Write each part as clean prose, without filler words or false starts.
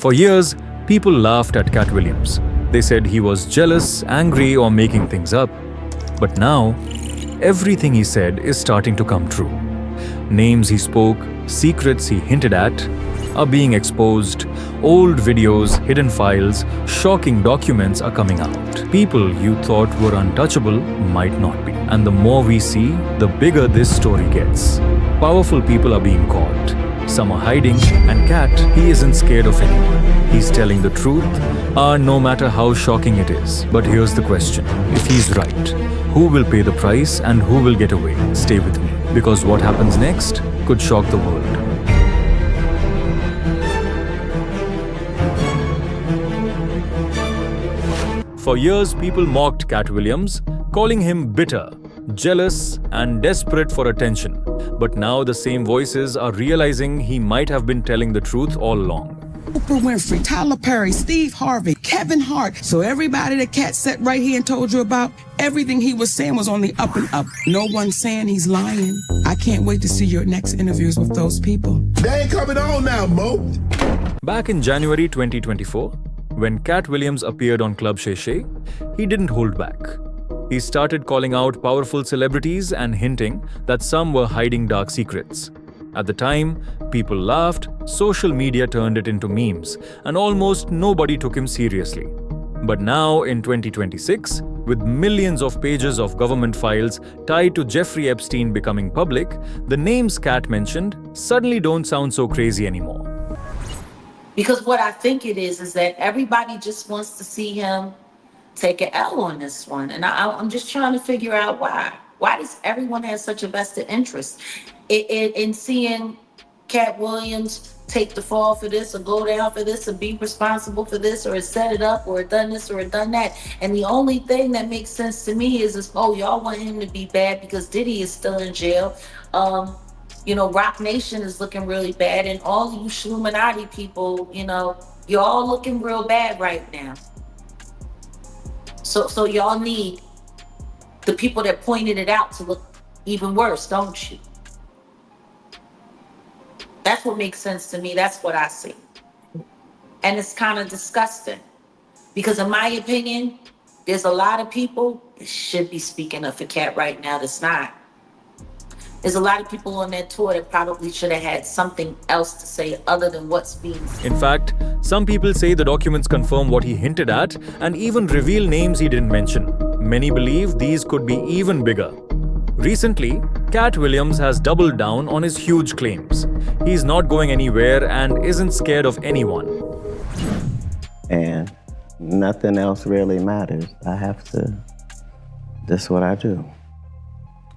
For years, people laughed at Katt Williams. They said he was jealous, angry, or making things up. But now, everything he said is starting to come true. Names he spoke, secrets he hinted at, are being exposed. Old videos, hidden files, shocking documents are coming out. People you thought were untouchable might not be. And the more we see, the bigger this story gets. Powerful people are being caught. Some are hiding, and Katt, he isn't scared of anyone. He's telling the truth, no matter how shocking it is. But here's the question. If he's right, who will pay the price and who will get away? Stay with me, because what happens next could shock the world. For years, people mocked Katt Williams, calling him bitter, jealous, and desperate for attention. But now the same voices are realizing he might have been telling the truth all along. Oprah Winfrey, Tyler Perry, Steve Harvey, Kevin Hart. So everybody that Katt sat right here and told you about, everything he was saying was on the up and up. No one's saying he's lying. I can't wait to see your next interviews with those people. They ain't coming on now, Mo. Back in January 2024, when Katt Williams appeared on Club Shay Shay, he didn't hold back. He started calling out powerful celebrities and hinting that some were hiding dark secrets. At the time, people laughed, social media turned it into memes, and almost nobody took him seriously. But now, in 2026, with millions of pages of government files tied to Jeffrey Epstein becoming public, the names Katt mentioned suddenly don't sound so crazy anymore. Because what I think it is that everybody just wants to see him take an L on this one. And I'm just trying to figure out why. Why does everyone have such a vested interest in seeing Katt Williams take the fall for this or go down for this or be responsible for this or set it up or done this or done that? And the only thing that makes sense to me is y'all want him to be bad because Diddy is still in jail. Rock Nation is looking really bad, and all you Illuminati people, you're all looking real bad right now. So y'all need the people that pointed it out to look even worse, don't you? That's what makes sense to me. That's what I see. And it's kind of disgusting because in my opinion, there's a lot of people that should be speaking up for Katt right now that's not. There's a lot of people on that tour that probably should have had something else to say other than what's being said. In fact, some people say the documents confirm what he hinted at and even reveal names he didn't mention. Many believe these could be even bigger. Recently, Katt Williams has doubled down on his huge claims. He's not going anywhere and isn't scared of anyone. And nothing else really matters. That's what I do.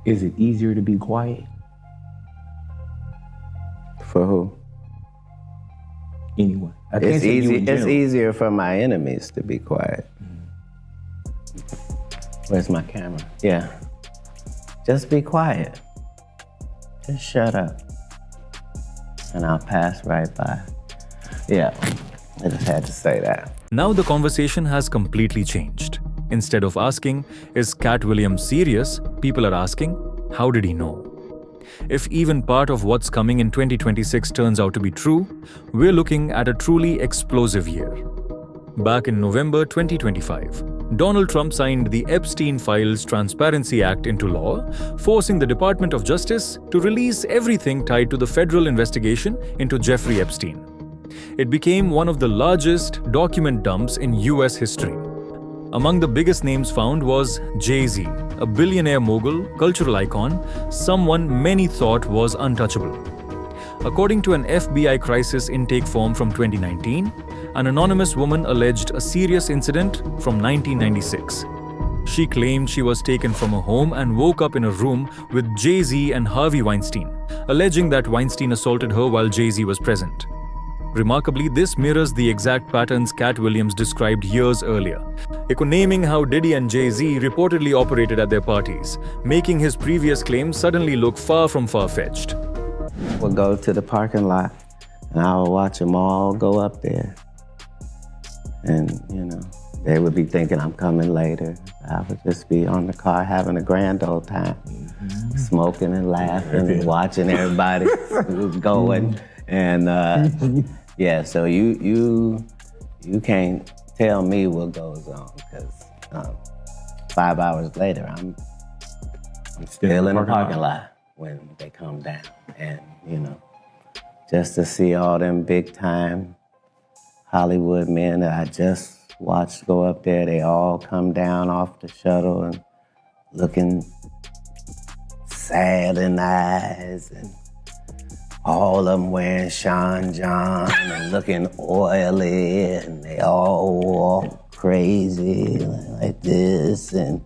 Is it easier to be quiet? For who? Anyone. It's easier for my enemies to be quiet. Where's my camera? Yeah. Just be quiet. Just shut up. And I'll pass right by. Yeah, I just had to say that. Now the conversation has completely changed. Instead of asking, is Katt Williams serious? People are asking, how did he know? If even part of what's coming in 2026 turns out to be true, we're looking at a truly explosive year. Back in November 2025, Donald Trump signed the Epstein Files Transparency Act into law, forcing the Department of Justice to release everything tied to the federal investigation into Jeffrey Epstein. It became one of the largest document dumps in US history. Among the biggest names found was Jay-Z, a billionaire mogul, cultural icon, someone many thought was untouchable. According to an FBI crisis intake form from 2019, an anonymous woman alleged a serious incident from 1996. She claimed she was taken from her home and woke up in a room with Jay-Z and Harvey Weinstein, alleging that Weinstein assaulted her while Jay-Z was present. Remarkably, this mirrors the exact patterns Katt Williams described years earlier, naming how Diddy and Jay-Z reportedly operated at their parties, making his previous claims suddenly look far from far-fetched. We'll go to the parking lot, and I will watch them all go up there. And, they would be thinking I'm coming later. I would just be on the car having a grand old time, smoking and laughing and watching everybody who's going. And Yeah, so you can't tell me what goes on because 5 hours later, I'm still in the parking lot when they come down. And, you know, just to see all them big time Hollywood men that I just watched go up there, they all come down off the shuttle and looking sad in the eyes, and all of them wearing Sean John and looking oily, and they all walk crazy like this, and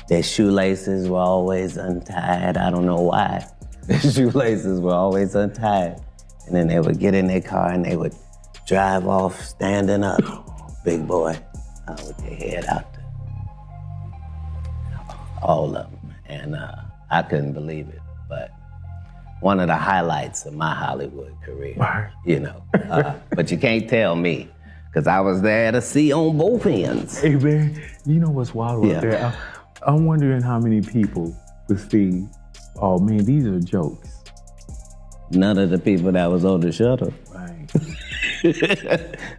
their shoelaces were always untied. I don't know why. Their shoelaces were always untied. And then they would get in their car and they would drive off standing up, big boy, with their head out there. All of them. And I couldn't believe it, but one of the highlights of my Hollywood career, you know. But you can't tell me, because I was there to see on both ends. Hey, man, you know what's wild out there? I'm wondering how many people would see, oh, man, these are jokes. None of the people that was on the shuttle. Right.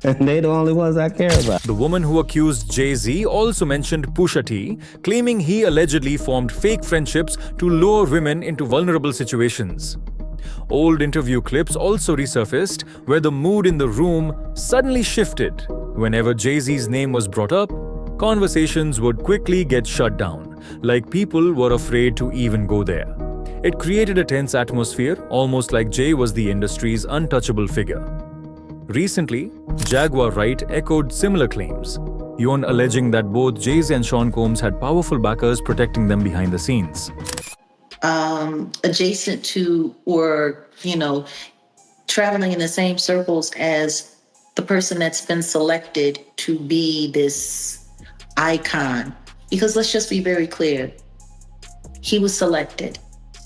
And they the only ones I care about. The woman who accused Jay-Z also mentioned Pusha T, claiming he allegedly formed fake friendships to lure women into vulnerable situations. Old interview clips also resurfaced where the mood in the room suddenly shifted. Whenever Jay-Z's name was brought up, conversations would quickly get shut down, like people were afraid to even go there. It created a tense atmosphere, almost like Jay was the industry's untouchable figure. Recently, Jaguar Wright echoed similar claims, Yon alleging that both Jay-Z and Sean Combs had powerful backers protecting them behind the scenes. Adjacent to, or, you know, traveling in the same circles as the person that's been selected to be this icon. Because let's just be very clear, he was selected,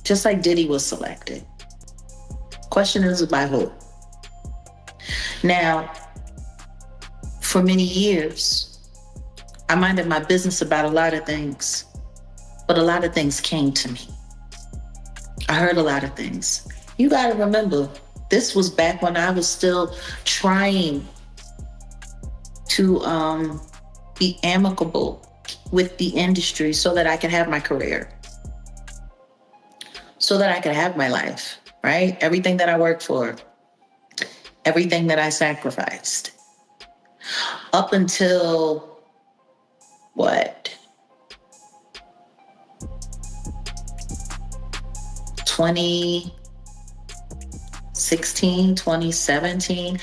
just like Diddy was selected. Question is by who? Now, for many years, I minded my business about a lot of things, but a lot of things came to me. I heard a lot of things. You gotta remember, this was back when I was still trying to be amicable with the industry so that I could have my career, so that I could have my life, right? Everything that I worked for, everything that I sacrificed. Up until, what? 2016, 2017,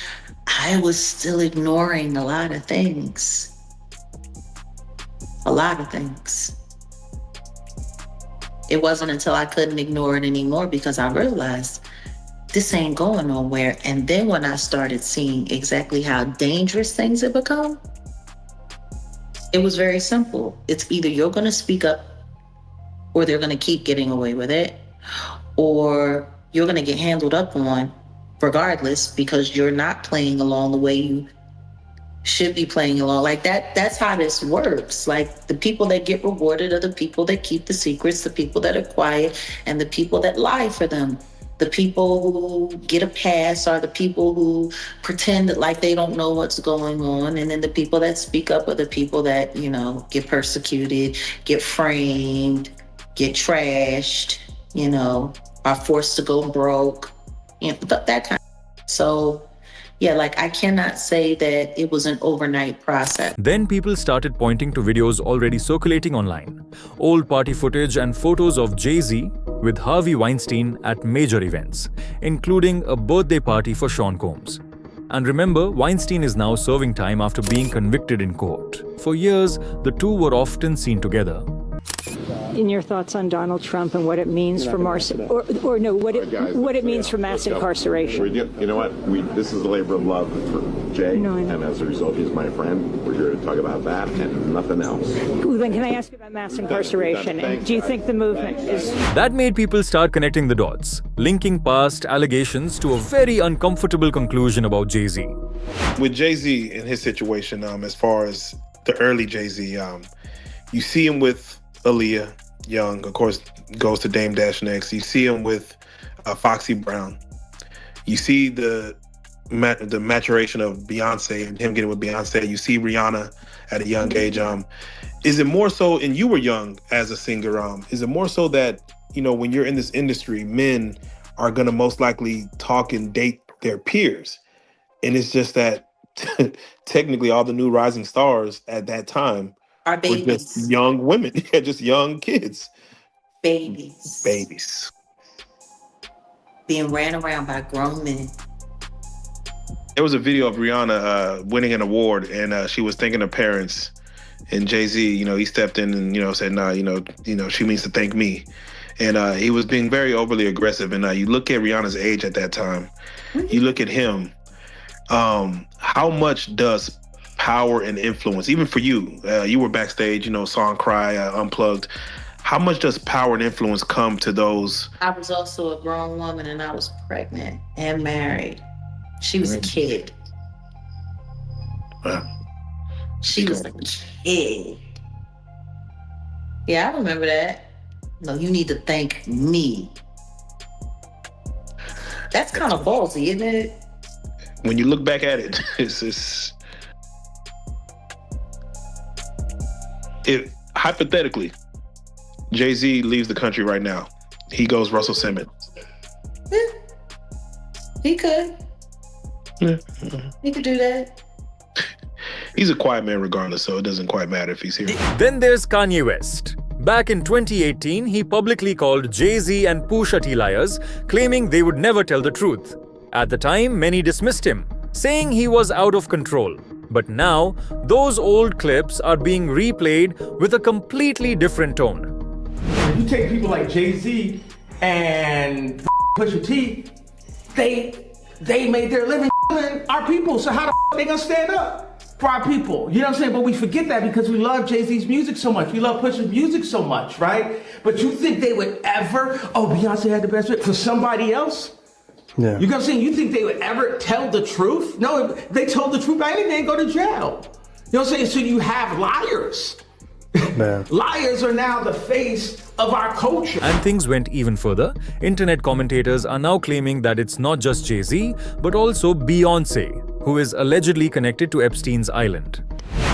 I was still ignoring a lot of things. A lot of things. It wasn't until I couldn't ignore it anymore because I realized this ain't going nowhere. And then when I started seeing exactly how dangerous things had become, it was very simple. It's either you're going to speak up or they're going to keep getting away with it, or you're going to get handled up on regardless because you're not playing along the way you should be playing along. Like that's how this works. Like the people that get rewarded are the people that keep the secrets, the people that are quiet, and the people that lie for them. The people who get a pass are the people who pretend that like they don't know what's going on. And then the people that speak up are the people that, you know, get persecuted, get framed, get trashed, you know, are forced to go broke, you know, that kind of. So yeah, like I cannot say that it was an overnight process. Then people started pointing to videos already circulating online, old party footage and photos of Jay-Z with Harvey Weinstein at major events, including a birthday party for Sean Combs. And remember, Weinstein is now serving time after being convicted in court. For years, the two were often seen together. In your thoughts on Donald Trump and what it means for mass incarceration? You know what? This is a labor of love for Jay, and as a result, he's my friend. We're here to talk about that and nothing else. Well, then can I ask you about mass incarceration? And do you think the movement is... That made people start connecting the dots, linking past allegations to a very uncomfortable conclusion about Jay-Z. With Jay-Z in his situation, as far as the early Jay-Z, you see him with Aaliyah Young, of course, goes to Dame Dash next. You see him with Foxy Brown. You see the the maturation of Beyonce and him getting with Beyonce. You see Rihanna at a young age. Is it more so, and you were young as a singer, is it more so that, you know, when you're in this industry, men are gonna most likely talk and date their peers? And it's just that technically all the new rising stars at that time Are were babies. just young women, just young kids. Babies. Babies. Being ran around by grown men. There was a video of Rihanna winning an award, and she was thanking her parents. And Jay-Z, you know, he stepped in and, you know, said, nah, you know, she means to thank me. And he was being very overly aggressive. And you look at Rihanna's age at that time, you look at him, how much does power and influence, even for you, you were backstage, you know, saw him cry, unplugged. How much does power and influence come to those? I was also a grown woman and I was pregnant and married. She was a kid. She was a kid. Yeah, I remember that. No, you need to thank me. That's kind of ballsy, isn't it? When you look back at it, it's if hypothetically, Jay-Z leaves the country right now, he goes Russell Simmons. Yeah. He could. Yeah. He could do that. He's a quiet man regardless, so it doesn't quite matter if he's here. Then there's Kanye West. Back in 2018, he publicly called Jay-Z and Pusha T liars, claiming they would never tell the truth. At the time, many dismissed him, saying he was out of control. But now, those old clips are being replayed with a completely different tone. You take people like Jay-Z and Pusha T, they made their living our people, so how the they gonna stand up for our people? You know what I'm saying? But we forget that because we love Jay-Z's music so much. We love Pusha's music so much, right? But you think they would ever, Beyonce had the best fit for somebody else? Yeah. You know what I'm saying? You think they would ever tell the truth? No, if they told the truth about anything, they'd go to jail. You know what I'm saying? So you have liars. Man. Liars are now the face of our culture. And things went even further. Internet commentators are now claiming that it's not just Jay-Z, but also Beyonce, who is allegedly connected to Epstein's island.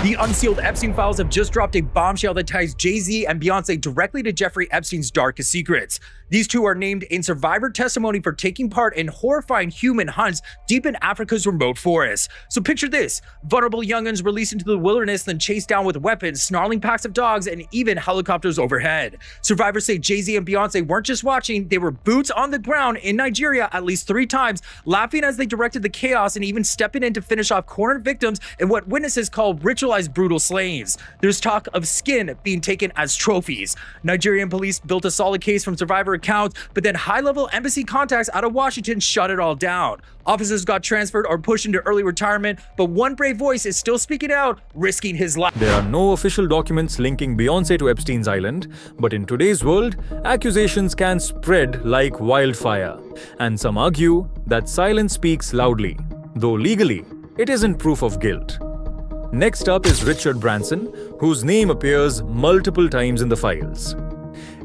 The unsealed Epstein files have just dropped a bombshell that ties Jay-Z and Beyonce directly to Jeffrey Epstein's darkest secrets. These two are named in survivor testimony for taking part in horrifying human hunts deep in Africa's remote forests. So picture this: vulnerable young'uns released into the wilderness, then chased down with weapons, snarling packs of dogs, and even helicopters overhead. Survivors say Jay-Z and Beyonce weren't just watching, they were boots on the ground in Nigeria at least 3 times, laughing as they directed the chaos and even stepping in to finish off cornered victims in what witnesses call ritualized brutal slayings. There's talk of skin being taken as trophies. Nigerian police built a solid case from survivor accounts, but then high-level embassy contacts out of Washington shut it all down. Officers got transferred or pushed into early retirement, but one brave voice is still speaking out, risking his life. There are no official documents linking Beyonce to Epstein's island, but in today's world, accusations can spread like wildfire. And some argue that silence speaks loudly, though legally, it isn't proof of guilt. Next up is Richard Branson, whose name appears multiple times in the files.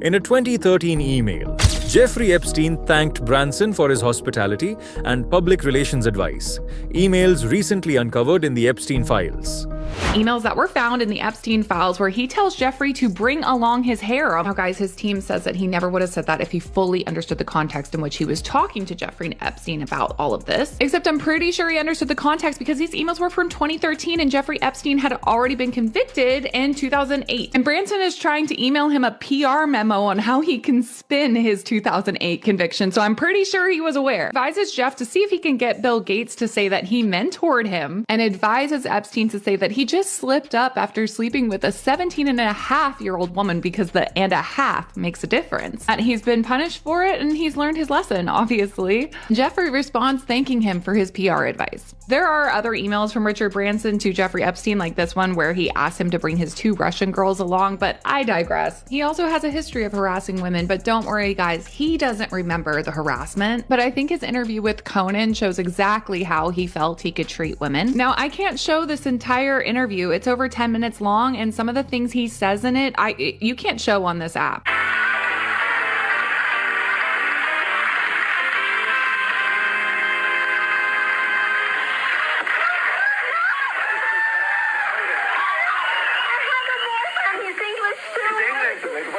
In a 2013 email, Jeffrey Epstein thanked Branson for his hospitality and public relations advice. Emails recently uncovered in the Epstein files. Emails that were found in the Epstein files where he tells Jeffrey to bring along his hair. Now, guys, his team says that he never would have said that if he fully understood the context in which he was talking to Jeffrey and Epstein about all of this. Except I'm pretty sure he understood the context because these emails were from 2013 and Jeffrey Epstein had already been convicted in 2008. And Branson is trying to email him a PR memo on how he can spin his 2008 conviction. So I'm pretty sure he was aware. Advises Jeff to see if he can get Bill Gates to say that he mentored him, and advises Epstein to say that he just slipped up after sleeping with a 17-and-a-half-year-old woman because the and a half makes a difference. And he's been punished for it and he's learned his lesson, obviously. Jeffrey responds thanking him for his PR advice. There are other emails from Richard Branson to Jeffrey Epstein, like this one where he asked him to bring his 2 Russian girls along, but I digress. He also has a history of harassing women, but don't worry guys, he doesn't remember the harassment. But I think his interview with Conan shows exactly how he felt he could treat women. Now, I can't show this entire interview. It's over 10 minutes long, and some of the things he says in it, you can't show on this app.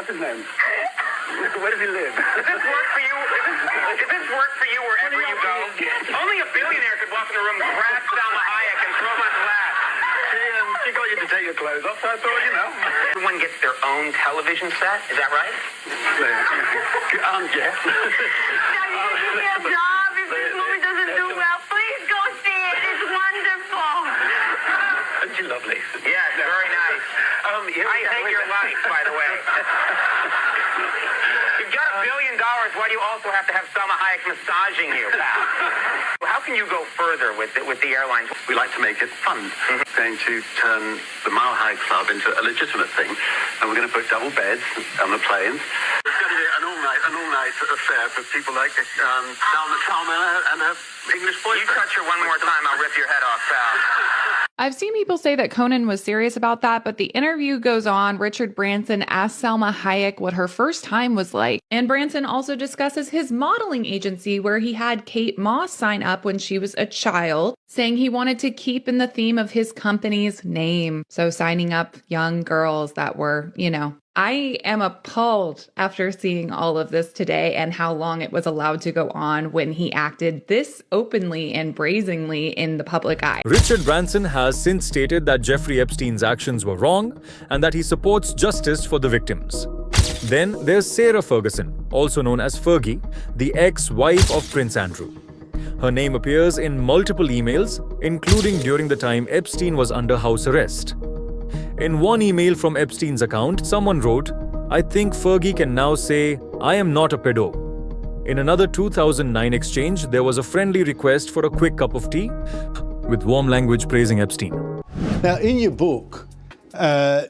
What's his name? Where does he live? Does this work for you? Does this work for you wherever you go? Only a billionaire could walk in a room, grab Salma Hayek, and throw him on his lap. She got you to take your clothes off, so I thought, you know. Everyone gets their own television set, is that right? Yes. Now you give me a job if this movie doesn't do well. Please go see it. It's wonderful. Isn't she lovely? Yes, very nice. I hate your life, by the way. You've got $1 billion. Why do you also have to have Salma Hayek massaging you, pal? How can you go further with the airlines? We like to make it fun. Going to turn the Mile High Club into a legitimate thing, and we're going to put double beds on the planes. It's going to be an all-night affair for people like Salma and her English boyfriend. You touch her one more time, I'll rip your head off, pal. I've seen people say that Conan was serious about that, but the interview goes on. Richard Branson asks Salma Hayek what her first time was like. And Branson also discusses his modeling agency where he had Kate Moss sign up when she was a child, saying he wanted to keep in the theme of his company's name. So signing up young girls that were, I am appalled after seeing all of this today and how long it was allowed to go on when he acted this openly and brazenly in the public eye. Richard Branson has since stated that Jeffrey Epstein's actions were wrong and that he supports justice for the victims. Then there's Sarah Ferguson, also known as Fergie, the ex-wife of Prince Andrew. Her name appears in multiple emails, including during the time Epstein was under house arrest. In one email from Epstein's account, someone wrote, "I think Fergie can now say, I am not a pedo." In another 2009 exchange, there was a friendly request for a quick cup of tea, with warm language praising Epstein. Now, in your book,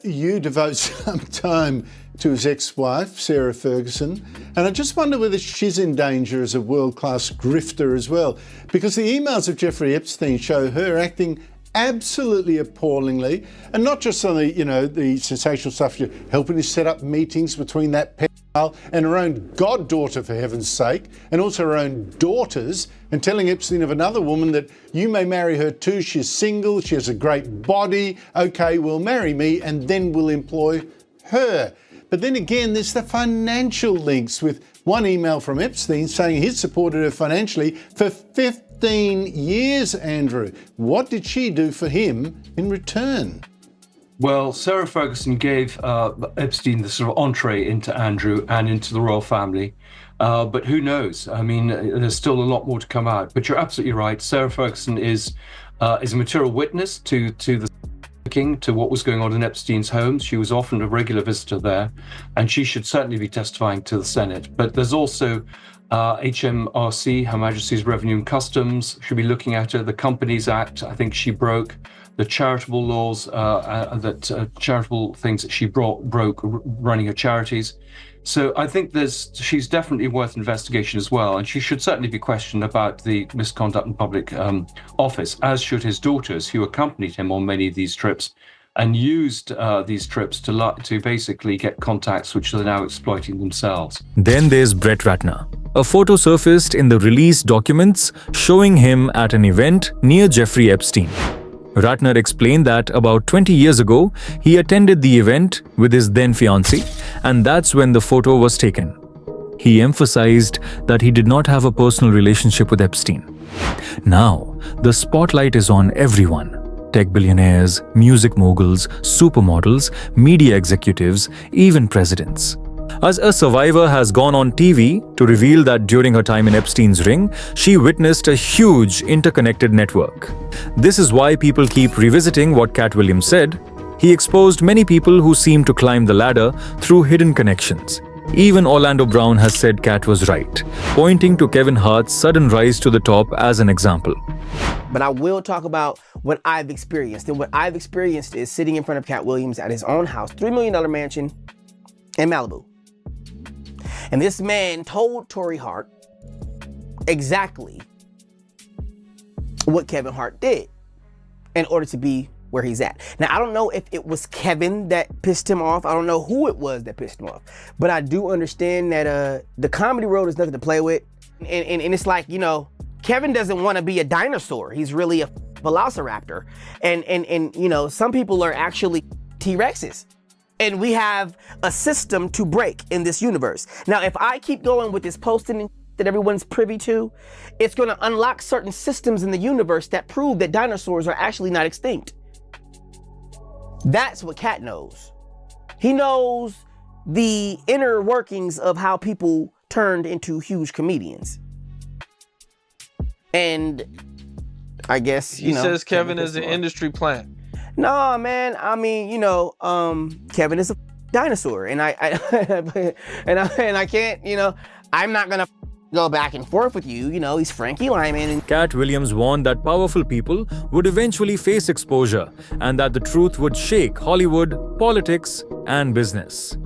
you devote some time to his ex-wife, Sarah Ferguson, and I just wonder whether she's in danger as a world-class grifter as well, because the emails of Jeffrey Epstein show her acting absolutely appallingly, and not just on the sensational stuff, helping to set up meetings between that pedophile and her own goddaughter, for heaven's sake, and also her own daughters, and telling Epstein of another woman that you may marry her too, she's single, she has a great body, okay, well marry me, and then we'll employ her. But then again, there's the financial links, with one email from Epstein saying he'd supported her financially for 15 years, Andrew. What did she do for him in return? Well, Sarah Ferguson gave Epstein the sort of entree into Andrew and into the royal family. But who knows? I mean, there's still a lot more to come out. But you're absolutely right. Sarah Ferguson is a material witness to the King, to what was going on in Epstein's home. She was often a regular visitor there, and she should certainly be testifying to the Senate. But there's also HMRC, Her Majesty's Revenue and Customs, should be looking at her. The Companies Act, I think she broke. The charitable laws, charitable things that she broke running her charities. So I think she's definitely worth investigation as well, and she should certainly be questioned about the misconduct in public office, as should his daughters, who accompanied him on many of these trips and used these trips to basically get contacts which they're now exploiting themselves. Then there's Brett Ratner. A photo surfaced in the released documents showing him at an event near Jeffrey Epstein. Ratner explained that about 20 years ago, he attended the event with his then-fiancée, and that's when the photo was taken. He emphasized that he did not have a personal relationship with Epstein. Now, the spotlight is on everyone. Tech billionaires, music moguls, supermodels, media executives, even presidents. As a survivor has gone on TV to reveal that during her time in Epstein's ring, she witnessed a huge interconnected network. This is why people keep revisiting what Katt Williams said. He exposed many people who seem to climb the ladder through hidden connections. Even Orlando Brown has said Katt was right, pointing to Kevin Hart's sudden rise to the top as an example. But I will talk about what I've experienced. And what I've experienced is sitting in front of Katt Williams at his own house, $3 million mansion in Malibu. And this man told Tory Hart exactly what Kevin Hart did in order to be where he's at. Now, I don't know if it was Kevin that pissed him off. I don't know who it was that pissed him off. But I do understand that the comedy world is nothing to play with. And it's like, Kevin doesn't want to be a dinosaur. He's really a velociraptor. And some people are actually T-Rexes. And we have a system to break in this universe. Now, if I keep going with this posting that everyone's privy to, it's going to unlock certain systems in the universe that prove that dinosaurs are actually not extinct. That's what Katt knows. He knows the inner workings of how people turned into huge comedians. And I guess, he says Kevin is an industry plant. No, man. I mean, Kevin is a dinosaur, and I can't, I'm not gonna go back and forth with you. He's Frankie Lyman. And Katt Williams warned that powerful people would eventually face exposure and that the truth would shake Hollywood, politics, and business.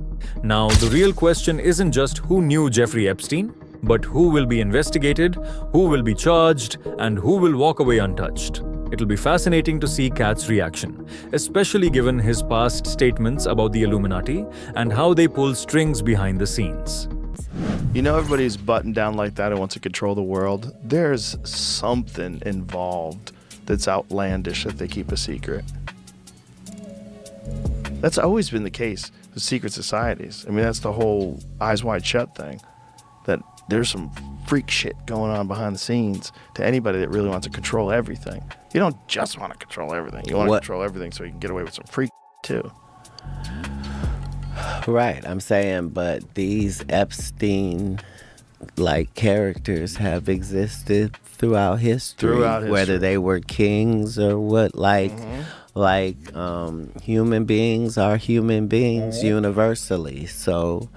Now, the real question isn't just who knew Jeffrey Epstein, but who will be investigated, who will be charged, and who will walk away untouched. It'll be fascinating to see Katt's reaction, especially given his past statements about the Illuminati and how they pull strings behind the scenes. Everybody's buttoned down like that and wants to control the world. There's something involved that's outlandish that they keep a secret. That's always been the case with secret societies. I mean, that's the whole Eyes Wide Shut thing, that there's some freak shit going on behind the scenes to anybody that really wants to control everything. You don't just want to control everything. You want to control everything so you can get away with some freak too. Right, I'm saying, but these Epstein-like characters have existed throughout history. Whether they were kings or what, human beings are human beings universally. So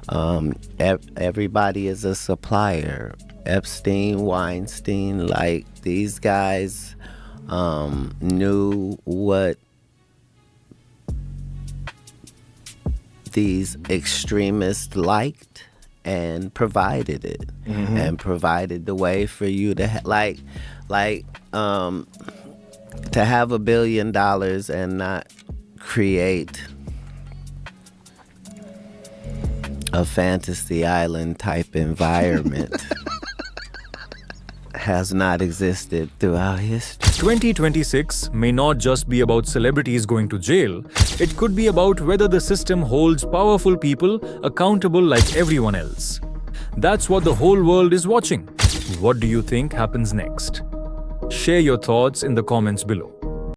everybody is a supplier. Epstein, Weinstein, these guys knew what these extremists liked and provided it, and provided the way for you to to have $1 billion and not create a fantasy island type environment has not existed throughout history. 2026 may not just be about celebrities going to jail. It could be about whether the system holds powerful people accountable like everyone else. That's what the whole world is watching. What do you think happens next? Share your thoughts in the comments below.